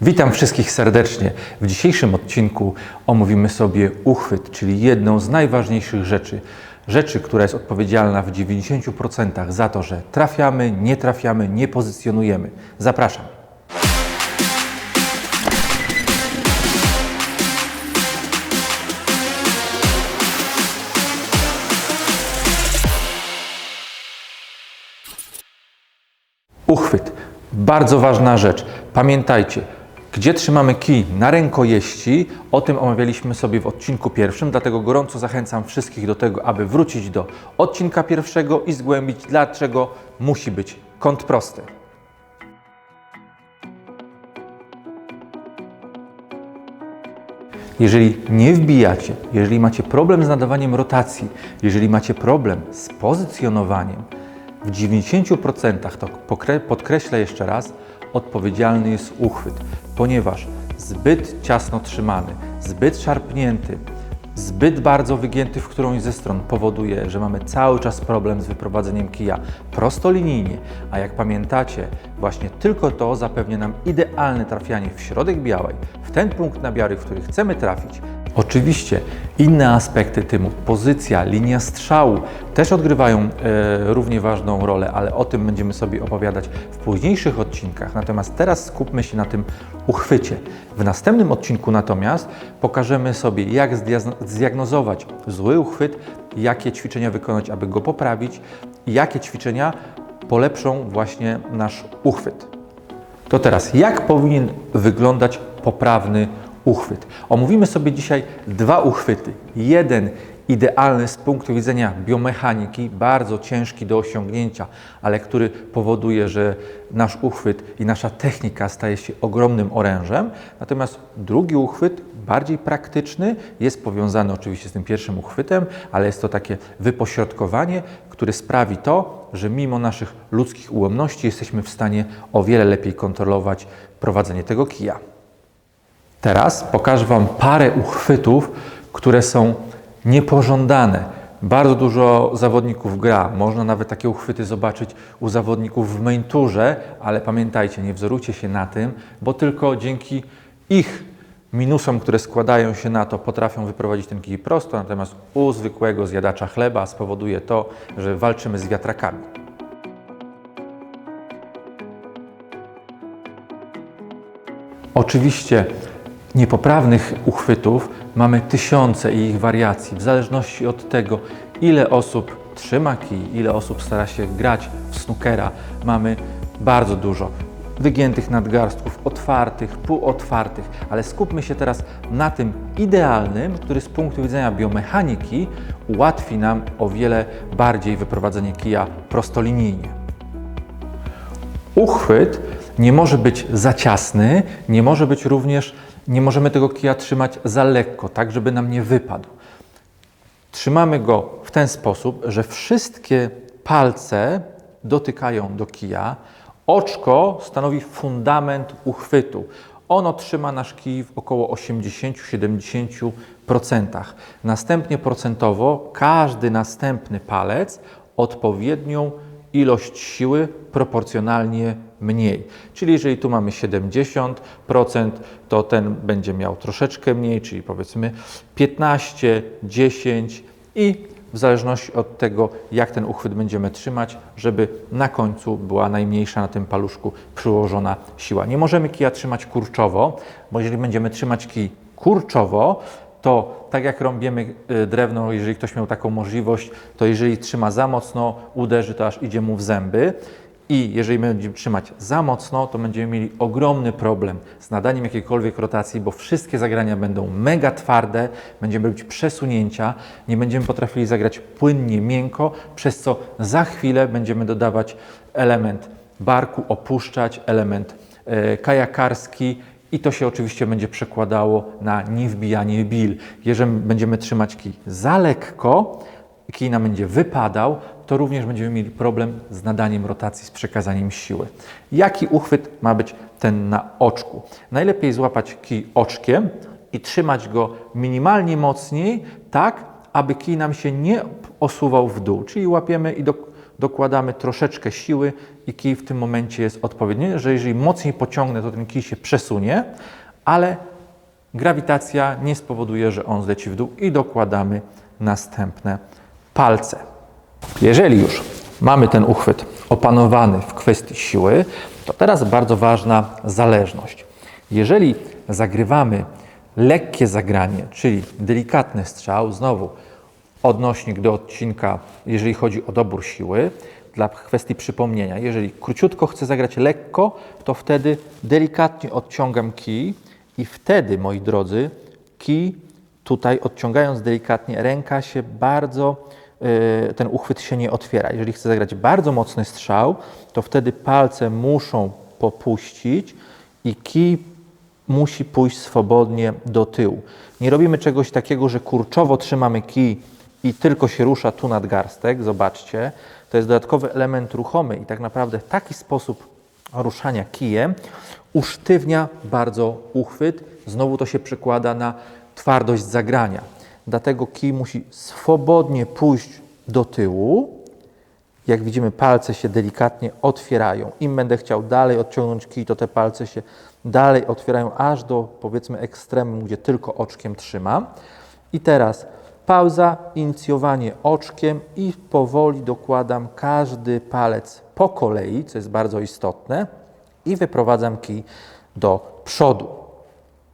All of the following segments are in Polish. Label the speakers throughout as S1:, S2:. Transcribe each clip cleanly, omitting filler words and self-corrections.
S1: Witam wszystkich serdecznie. W dzisiejszym odcinku omówimy sobie uchwyt, czyli jedną z najważniejszych rzeczy, która jest odpowiedzialna w 90% za to, że trafiamy, nie pozycjonujemy. Zapraszam. Uchwyt. Bardzo ważna rzecz. Pamiętajcie, gdzie trzymamy kij na rękojeści, o tym omawialiśmy sobie w odcinku pierwszym, dlatego gorąco zachęcam wszystkich do tego, aby wrócić do odcinka pierwszego i zgłębić, dlaczego musi być kąt prosty. Jeżeli nie wbijacie, jeżeli macie problem z nadawaniem rotacji, jeżeli macie problem z pozycjonowaniem, w 90%, to podkreślę jeszcze raz, odpowiedzialny jest uchwyt, ponieważ zbyt ciasno trzymany, zbyt szarpnięty, zbyt bardzo wygięty w którąś ze stron powoduje, że mamy cały czas problem z wyprowadzeniem kija prostolinijnie, a jak pamiętacie, właśnie tylko to zapewnia nam idealne trafianie w środek białej, w ten punkt nabiary, w który chcemy trafić. Oczywiście inne aspekty typu pozycja, linia strzału też odgrywają równie ważną rolę, ale o tym będziemy sobie opowiadać w późniejszych odcinkach. Natomiast teraz skupmy się na tym uchwycie. W następnym odcinku natomiast pokażemy sobie, jak zdiagnozować zły uchwyt, jakie ćwiczenia wykonać, aby go poprawić i jakie ćwiczenia polepszą właśnie nasz uchwyt. To teraz, jak powinien wyglądać poprawny uchwyt? Omówimy sobie dzisiaj dwa uchwyty. Jeden idealny z punktu widzenia biomechaniki, bardzo ciężki do osiągnięcia, ale który powoduje, że nasz uchwyt i nasza technika staje się ogromnym orężem. Natomiast drugi uchwyt, bardziej praktyczny, jest powiązany oczywiście z tym pierwszym uchwytem, ale jest to takie wypośrodkowanie, które sprawi to, że mimo naszych ludzkich ułomności jesteśmy w stanie o wiele lepiej kontrolować prowadzenie tego kija. Teraz pokażę Wam parę uchwytów, które są niepożądane. Bardzo dużo zawodników gra. Można nawet takie uchwyty zobaczyć u zawodników w main tourze, ale pamiętajcie, nie wzorujcie się na tym, bo tylko dzięki ich minusom, które składają się na to, potrafią wyprowadzić ten kij prosto, natomiast u zwykłego zjadacza chleba spowoduje to, że walczymy z wiatrakami. Oczywiście niepoprawnych uchwytów mamy tysiące i ich wariacji, w zależności od tego, ile osób trzyma kij, ile osób stara się grać w snookera. Mamy bardzo dużo wygiętych nadgarstków, otwartych, półotwartych, ale skupmy się teraz na tym idealnym, który z punktu widzenia biomechaniki ułatwi nam o wiele bardziej wyprowadzenie kija prostolinijnie. Uchwyt nie może być za ciasny, nie możemy tego kija trzymać za lekko, tak żeby nam nie wypadł. Trzymamy go w ten sposób, że wszystkie palce dotykają do kija. Oczko stanowi fundament uchwytu. Ono trzyma nasz kij w około 80–70%. Następnie procentowo każdy następny palec odpowiednią ilość siły proporcjonalnie mniej. Czyli jeżeli tu mamy 70%, to ten będzie miał troszeczkę mniej, czyli powiedzmy 15, 10 i w zależności od tego, jak ten uchwyt będziemy trzymać, żeby na końcu była najmniejsza na tym paluszku przyłożona siła. Nie możemy kija trzymać kurczowo, bo jeżeli będziemy trzymać kij kurczowo, to tak jak rąbiemy drewno, jeżeli ktoś miał taką możliwość, to jeżeli trzyma za mocno, uderzy, to aż idzie mu w zęby. I jeżeli będziemy trzymać za mocno, to będziemy mieli ogromny problem z nadaniem jakiejkolwiek rotacji, bo wszystkie zagrania będą mega twarde, będziemy robić przesunięcia, nie będziemy potrafili zagrać płynnie, miękko, przez co za chwilę będziemy dodawać element barku, opuszczać, element kajakarski i to się oczywiście będzie przekładało na niewbijanie bil. Jeżeli będziemy trzymać kij za lekko, kij nam będzie wypadał, to również będziemy mieli problem z nadaniem rotacji, z przekazaniem siły. Jaki uchwyt ma być ten na oczku? Najlepiej złapać kij oczkiem i trzymać go minimalnie mocniej, tak aby kij nam się nie osuwał w dół. Czyli łapiemy i dokładamy troszeczkę siły i kij w tym momencie jest odpowiedni, że jeżeli mocniej pociągnę, to ten kij się przesunie, ale grawitacja nie spowoduje, że on zleci w dół i dokładamy następne palce. Jeżeli już mamy ten uchwyt opanowany w kwestii siły, to teraz bardzo ważna zależność. Jeżeli zagrywamy lekkie zagranie, czyli delikatny strzał, znowu odnośnik do odcinka, jeżeli chodzi o dobór siły, dla kwestii przypomnienia. Jeżeli króciutko chcę zagrać lekko, to wtedy delikatnie odciągam kij i wtedy, moi drodzy, kij tutaj odciągając delikatnie, ręka się bardzo, ten uchwyt się nie otwiera. Jeżeli chcę zagrać bardzo mocny strzał, to wtedy palce muszą popuścić i kij musi pójść swobodnie do tyłu. Nie robimy czegoś takiego, że kurczowo trzymamy kij i tylko się rusza tu nadgarstek. Zobaczcie, to jest dodatkowy element ruchomy i tak naprawdę taki sposób ruszania kijem usztywnia bardzo uchwyt. Znowu to się przekłada na twardość zagrania. Dlatego kij musi swobodnie pójść do tyłu. Jak widzimy, palce się delikatnie otwierają. Im będę chciał dalej odciągnąć kij, to te palce się dalej otwierają aż do, powiedzmy, ekstremum, gdzie tylko oczkiem trzymam. I teraz pauza, inicjowanie oczkiem i powoli dokładam każdy palec po kolei, co jest bardzo istotne, i wyprowadzam kij do przodu.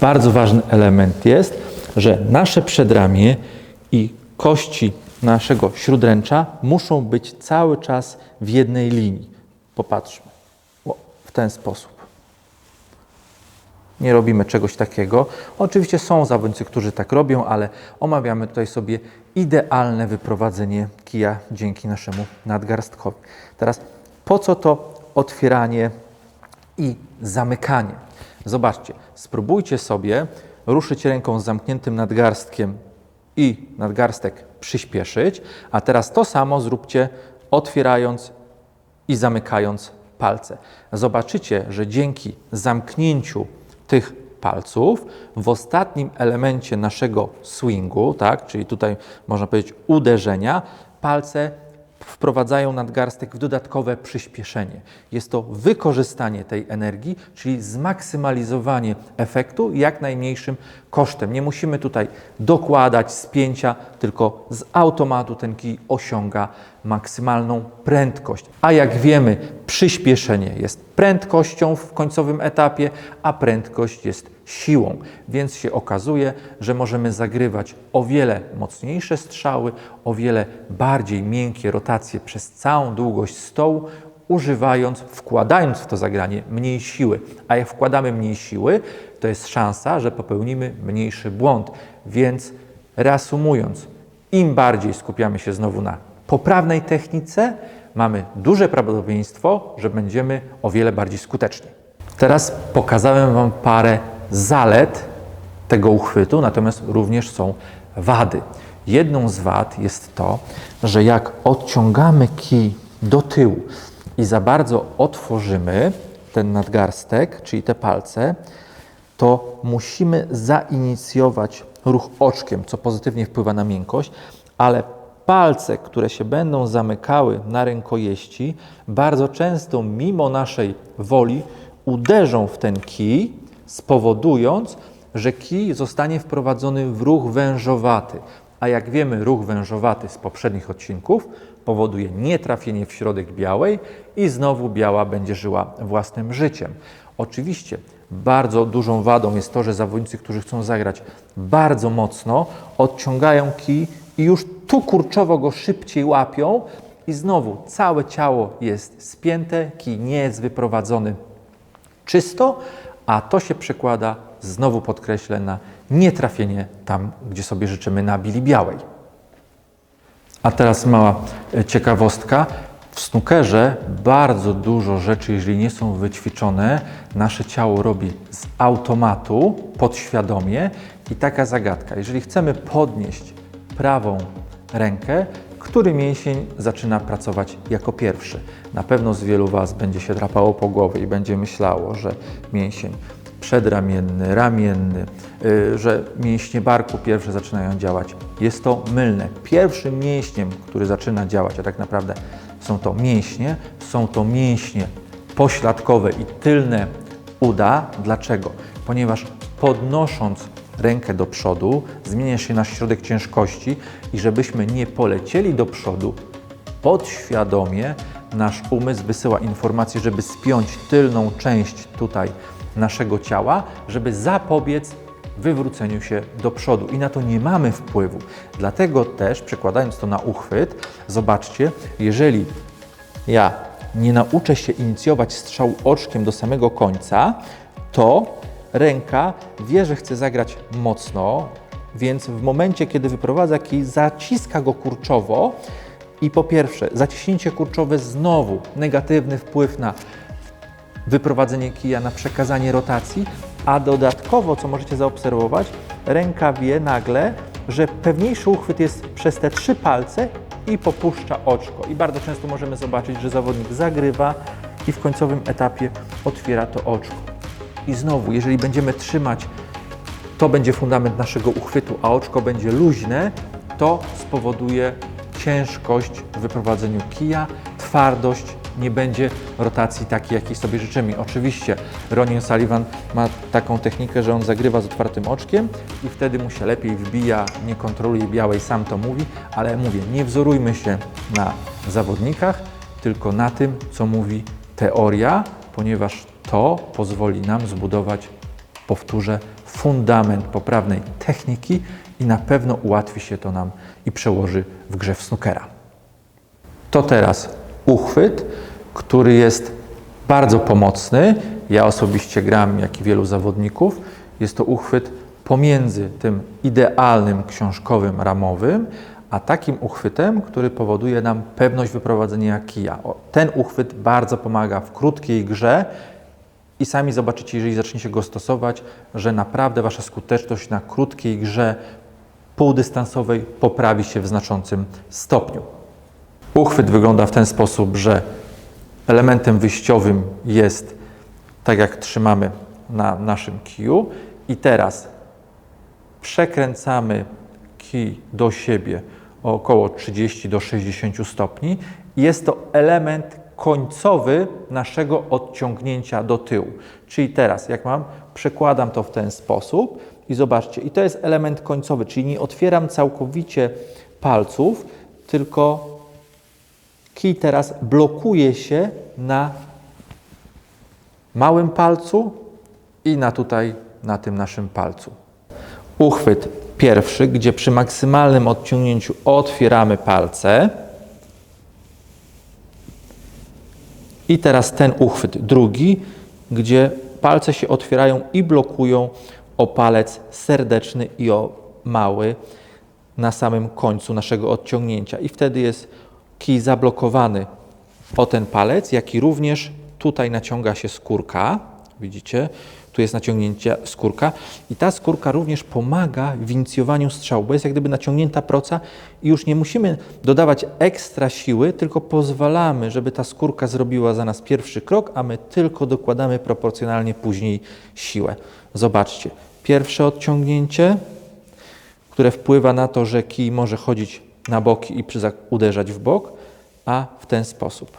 S1: Bardzo ważny element jest, że nasze przedramię i kości naszego śródręcza muszą być cały czas w jednej linii. Popatrzmy. W ten sposób. Nie robimy czegoś takiego. Oczywiście są zawodnicy, którzy tak robią, ale omawiamy tutaj sobie idealne wyprowadzenie kija dzięki naszemu nadgarstkowi. Teraz po co to otwieranie i zamykanie? Zobaczcie, spróbujcie sobie ruszyć ręką z zamkniętym nadgarstkiem i nadgarstek przyspieszyć, a teraz to samo zróbcie otwierając i zamykając palce. Zobaczycie, że dzięki zamknięciu tych palców w ostatnim elemencie naszego swingu, tak, czyli tutaj można powiedzieć uderzenia, palce wprowadzają nadgarstek w dodatkowe przyspieszenie. Jest to wykorzystanie tej energii, czyli zmaksymalizowanie efektu jak najmniejszym kosztem. Nie musimy tutaj dokładać spięcia, tylko z automatu ten kij osiąga maksymalną prędkość. A jak wiemy, przyspieszenie jest prędkością w końcowym etapie, a prędkość jest siłą, więc się okazuje, że możemy zagrywać o wiele mocniejsze strzały, o wiele bardziej miękkie rotacje przez całą długość stołu, wkładając w to zagranie mniej siły. A jak wkładamy mniej siły, to jest szansa, że popełnimy mniejszy błąd. Więc reasumując, im bardziej skupiamy się znowu na poprawnej technice, mamy duże prawdopodobieństwo, że będziemy o wiele bardziej skuteczni. Teraz pokazałem Wam parę zalet tego uchwytu, natomiast również są wady. Jedną z wad jest to, że jak odciągamy kij do tyłu i za bardzo otworzymy ten nadgarstek, czyli te palce, to musimy zainicjować ruch oczkiem, co pozytywnie wpływa na miękkość, ale palce, które się będą zamykały na rękojeści, bardzo często mimo naszej woli uderzą w ten kij, spowodując, że kij zostanie wprowadzony w ruch wężowaty. A jak wiemy, ruch wężowaty z poprzednich odcinków powoduje nietrafienie w środek białej i znowu biała będzie żyła własnym życiem. Oczywiście bardzo dużą wadą jest to, że zawodnicy, którzy chcą zagrać bardzo mocno, odciągają kij i już tu kurczowo go szybciej łapią i znowu całe ciało jest spięte, kij nie jest wyprowadzony czysto, a to się przekłada, znowu podkreślę, na nietrafienie tam, gdzie sobie życzymy na bili białej. A teraz mała ciekawostka. W snookerze bardzo dużo rzeczy, jeżeli nie są wyćwiczone, nasze ciało robi z automatu, podświadomie. I taka zagadka. Jeżeli chcemy podnieść prawą rękę, który mięsień zaczyna pracować jako pierwszy? Na pewno z wielu Was będzie się drapało po głowie i będzie myślało, że mięsień przedramienny, ramienny, że mięśnie barku pierwsze zaczynają działać. Jest to mylne. Pierwszym mięśniem, który zaczyna działać, a tak naprawdę są to mięśnie pośladkowe i tylne uda. Dlaczego? Ponieważ podnosząc rękę do przodu zmienia się nasz środek ciężkości i żebyśmy nie polecieli do przodu, podświadomie nasz umysł wysyła informację, żeby spiąć tylną część tutaj naszego ciała, żeby zapobiec wywróceniu się do przodu i na to nie mamy wpływu. Dlatego też, przekładając to na uchwyt, zobaczcie, jeżeli ja nie nauczę się inicjować strzału oczkiem do samego końca, to ręka wie, że chce zagrać mocno, więc w momencie, kiedy wyprowadza kij, zaciska go kurczowo i po pierwsze, zaciśnięcie kurczowe znowu negatywny wpływ na wyprowadzenie kija, na przekazanie rotacji, a dodatkowo, co możecie zaobserwować, ręka wie nagle, że pewniejszy uchwyt jest przez te 3 palce i popuszcza oczko. I bardzo często możemy zobaczyć, że zawodnik zagrywa i w końcowym etapie otwiera to oczko. I znowu, jeżeli będziemy trzymać, to będzie fundament naszego uchwytu, a oczko będzie luźne, to spowoduje ciężkość w wyprowadzeniu kija, twardość, nie będzie rotacji takiej, jakiej sobie życzymy. Oczywiście Ronnie O'Sullivan ma taką technikę, że on zagrywa z otwartym oczkiem i wtedy mu się lepiej wbija, nie kontroluje białej, sam to mówi, ale mówię, nie wzorujmy się na zawodnikach, tylko na tym, co mówi teoria, ponieważ to pozwoli nam zbudować, powtórzę, fundament poprawnej techniki i na pewno ułatwi się to nam i przełoży w grze w snookera. To teraz uchwyt, który jest bardzo pomocny. Ja osobiście gram, jak i wielu zawodników. Jest to uchwyt pomiędzy tym idealnym książkowym, ramowym, a takim uchwytem, który powoduje nam pewność wyprowadzenia kija. Ten uchwyt bardzo pomaga w krótkiej grze i sami zobaczycie, jeżeli zaczniecie go stosować, że naprawdę Wasza skuteczność na krótkiej grze półdystansowej poprawi się w znaczącym stopniu. Uchwyt wygląda w ten sposób, że elementem wyjściowym jest tak jak trzymamy na naszym kiju i teraz przekręcamy kij do siebie o około 30 do 60 stopni. Jest to element końcowy naszego odciągnięcia do tyłu. Czyli teraz, jak mam, przekładam to w ten sposób i zobaczcie, i to jest element końcowy, czyli nie otwieram całkowicie palców, tylko kij teraz blokuje się na małym palcu i na tym naszym palcu. Uchwyt pierwszy, gdzie przy maksymalnym odciągnięciu otwieramy palce. I teraz ten uchwyt drugi, gdzie palce się otwierają i blokują o palec serdeczny i o mały na samym końcu naszego odciągnięcia. I wtedy jest kij zablokowany o ten palec, jak i również tutaj naciąga się skórka. Widzicie? Tu jest naciągnięcie skórka i ta skórka również pomaga w inicjowaniu strzału, bo jest jak gdyby naciągnięta proca i już nie musimy dodawać ekstra siły, tylko pozwalamy, żeby ta skórka zrobiła za nas pierwszy krok, a my tylko dokładamy proporcjonalnie później siłę. Zobaczcie, pierwsze odciągnięcie, które wpływa na to, że kij może chodzić na boki i uderzać w bok, a w ten sposób.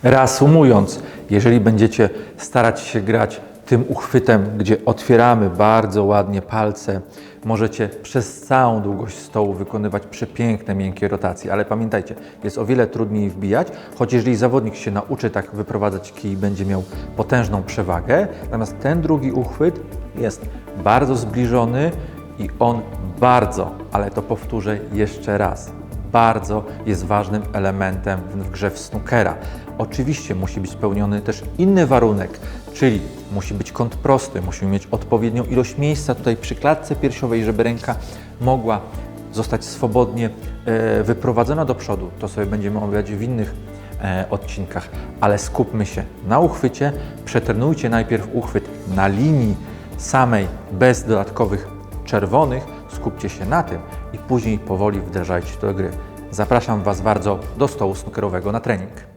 S1: Reasumując, jeżeli będziecie starać się grać tym uchwytem, gdzie otwieramy bardzo ładnie palce, możecie przez całą długość stołu wykonywać przepiękne, miękkie rotacje, ale pamiętajcie, jest o wiele trudniej wbijać, choć jeżeli zawodnik się nauczy tak wyprowadzać kij, będzie miał potężną przewagę, natomiast ten drugi uchwyt jest bardzo zbliżony i on bardzo, ale to powtórzę jeszcze raz, bardzo jest ważnym elementem w grze w snookera. Oczywiście musi być spełniony też inny warunek, czyli musi być kąt prosty, musimy mieć odpowiednią ilość miejsca tutaj przy klatce piersiowej, żeby ręka mogła zostać swobodnie wyprowadzona do przodu. To sobie będziemy omawiać w innych odcinkach, ale skupmy się na uchwycie, przetrenujcie najpierw uchwyt na linii samej, bez dodatkowych czerwonych, skupcie się na tym i później powoli wdrażajcie to do gry. Zapraszam Was bardzo do stołu snookerowego na trening.